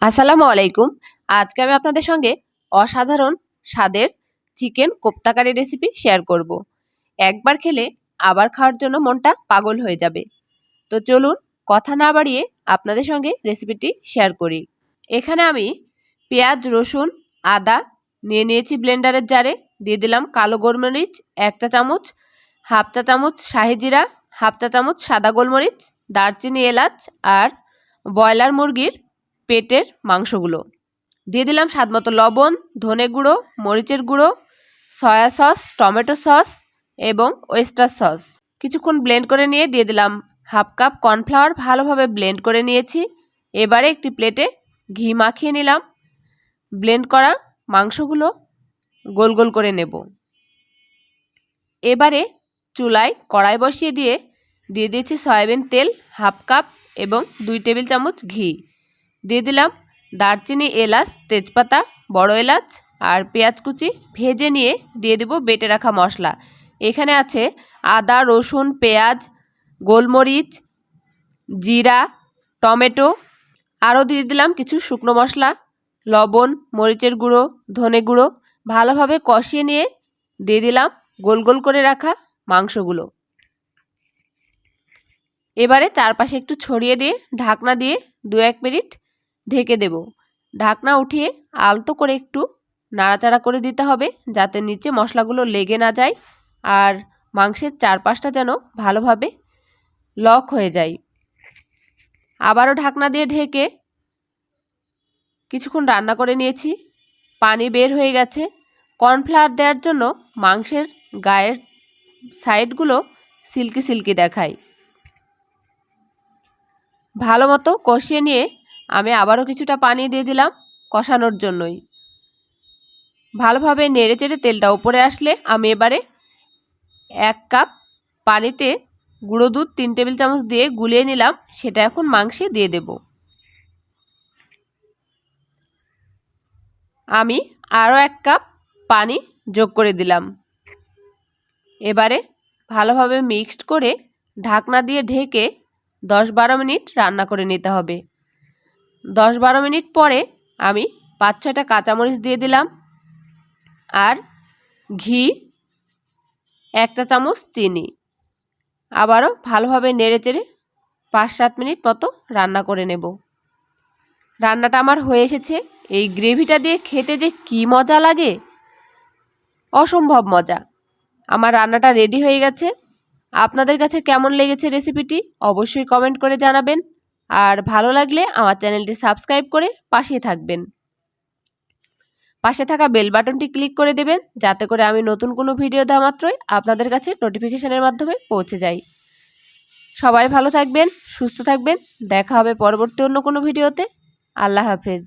আসসালামু আলাইকুম। আজকে আমি আপনাদের সঙ্গে অসাধারণ স্বাদের chicken kofta curry recipe share করব। একবার খেলে আবার খাওয়ার জন্য মনটা পাগল হয়ে যাবে। তো চলুন কথা না বাড়িয়ে আপনাদের সঙ্গে রেসিপিটি শেয়ার করি। এখানে আমি পেঁয়াজ, রসুন, আদা নিয়ে নিয়েছি ব্লেন্ডারের জারে। দিয়ে দিলাম কালো গোলমরিচ 1 চা চামচ, হাফ চা চামচ শাহি জিরা, হাফ চা চামচ সাদা গোলমরিচ, দারচিনি, এলাচ আর ব্রয়লার মুরগির পেটের মাংসগুলো। দিয়ে দিলাম স্বাদমতো লবণ, ধনে গুঁড়ো, মরিচের গুঁড়ো, সয়া সস, টমেটো সস এবং ওয়েস্টার সস। কিছুক্ষণ ব্লেন্ড করে নিয়ে দিয়ে দিলাম হাফ কাপ কর্নফ্লাওয়ার। ভালোভাবে ব্লেন্ড করে নিয়েছি। এবারে একটি প্লেটে ঘি মাখিয়ে নিলাম। ব্লেন্ড করা মাংসগুলো গোল গোল করে নেব। এবারে চুলায় কড়াই বসিয়ে দিয়ে দিয়েছি সয়াবিন তেল হাফ কাপ এবং 2 টেবিল চামচ ঘি। দিয়ে দিলাম দারচিনি, এলাচ, তেজপাতা, বড় এলাচ আর পেঁয়াজ কুচি। ভেজে নিয়ে দিয়ে দেব বেটে রাখা মশলা। এখানে আছে আদা, রসুন, পেঁয়াজ, গোলমরিচ, জিরা, টমেটো। আরও দিয়ে দিলাম কিছু শুকনো মশলা, লবণ, মরিচের গুঁড়ো, ধনে গুঁড়ো। ভালোভাবে কষিয়ে নিয়ে দিয়ে দিলাম গোল গোল করে রাখা মাংসগুলো। এবারে চারপাশে একটু ছড়িয়ে দিয়ে ঢাকনা দিয়ে 2-1 মিনিট ঢেকে দেব। ঢাকনা উঠিয়ে আলতো করে একটু নাড়াচাড়া করে দিতে হবে যাতে নিচে মশলাগুলো লেগে না যায় আর মাংসের চারপাশটা যেন ভালোভাবে লক হয়ে যায়। আবারও ঢাকনা দিয়ে ঢেকে কিছুক্ষণ রান্না করে নিয়েছি। পানি বের হয়ে গেছে। কর্নফ্লাওয়ার দেওয়ার জন্য মাংসের গায়ের সাইডগুলো সিল্কি সিল্কি দেখায়। ভালো মতো কষিয়ে নিয়ে আমি আবারও কিছুটা পানি দিয়ে দিলাম কষানোর জন্যই। ভালোভাবে নেড়ে চেড়ে তেলটা উপরে আসলে আমি এবারে 1 কাপ পানিতে গুঁড়ো দুধ 3 টেবিল চামচ দিয়ে গুলিয়ে নিলাম। সেটা এখন মাংসে দিয়ে দেব। আমি আরও 1 কাপ পানি যোগ করে দিলাম। এবারে ভালোভাবে মিক্সড করে ঢাকনা দিয়ে ঢেকে 10-12 মিনিট রান্না করে নিতে হবে। 10-12 মিনিট পরে আমি 5-6টা কাঁচামরিচ দিয়ে দিলাম আর ঘি, 1 চা চামচ চিনি। আবারও ভালোভাবে নেড়েচেড়ে 5-7 মিনিট মতো রান্না করে নেব। রান্নাটা আমার হয়ে এসেছে। এই গ্রেভিটা দিয়ে খেতে যে কি মজা লাগে, অসম্ভব মজা। আমার রান্নাটা রেডি হয়ে গেছে। আপনাদের কাছে কেমন লেগেছে রেসিপিটি অবশ্যই কমেন্ট করে জানাবেন। আর ভালো লাগলে আমার চ্যানেলটি সাবস্ক্রাইব করে পাশেই থাকবেন। পাশে থাকা বেল বাটনটি ক্লিক করে দেবেন যাতে করে আমি নতুন কোনো ভিডিও দেওয়া মাত্রই আপনাদের কাছে নোটিফিকেশনের মাধ্যমে পৌঁছে যায়। সবাই ভালো থাকবেন, সুস্থ থাকবেন। দেখা হবে পরবর্তী অন্য কোনো ভিডিওতে। আল্লাহ হাফেজ।